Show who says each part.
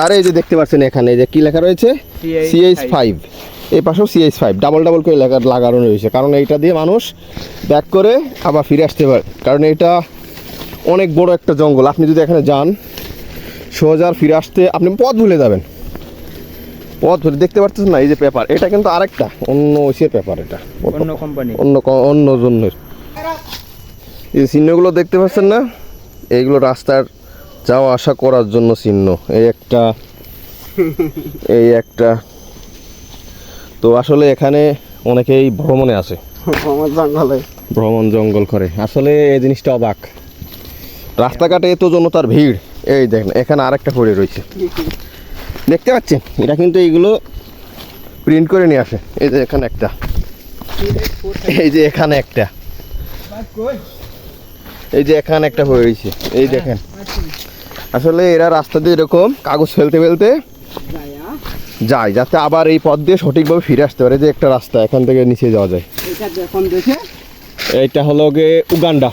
Speaker 1: আর এই যে দেখতে পাচ্ছেন এখানে এই যে কি লেখা রয়েছে CH5, এই পাশেও CH5 ডাবল ডাবল করে লেখা লাগানো রয়েছে, কারণ এইটা দিয়ে মানুষ ব্যাক করে আবার ফিরে আসতে পারে, কারণ এটা অনেক বড় একটা জঙ্গল। আপনি যদি এখানে যান সোজা ফিরে আসতে আপনি পথ ভুলে যাবেন, পথ ভুলে। দেখতে পাচ্ছেন না এই যে পেপার, এটা কিন্তু আরেকটা অন্য ওইসের পেপার, এটা
Speaker 2: অন্য কোম্পানি,
Speaker 1: অন্য জনের। এই চিহ্নগুলো দেখতে পাচ্ছেন না, এইগুলো রাস্তার যাওয়া আসা করার জন্য চিহ্ন। এই একটা তো আসলে এখানে অনেকেই ভ্রমণে আসে, ভ্রমণ জঙ্গল করে। আসলে এই জিনিসটা অবাক, রাস্তাঘাটে এত জনতার ভিড়। এই দেখেন এখানে আরেকটা পড়ে রয়েছে, দেখতে পাচ্ছেন? এটা কিন্তু এইগুলো প্রিন্ট করে নিয়ে আসে। এই যে এখানে একটা, এই যে এখানে একটা, এই যে এখানে একটা পড়ে রয়েছে, এই দেখেন। আসলে এরা রাস্তা দিয়ে এরকম কাগজ ফেলতে ফেলতে যায়, যাতে আবার এই পথ দিয়ে সঠিকভাবে ফিরে আসতে পারে। যে একটা রাস্তা এখান থেকে নিচে যাওয়া যায়, এটা হলো গিয়ে উগান্ডা।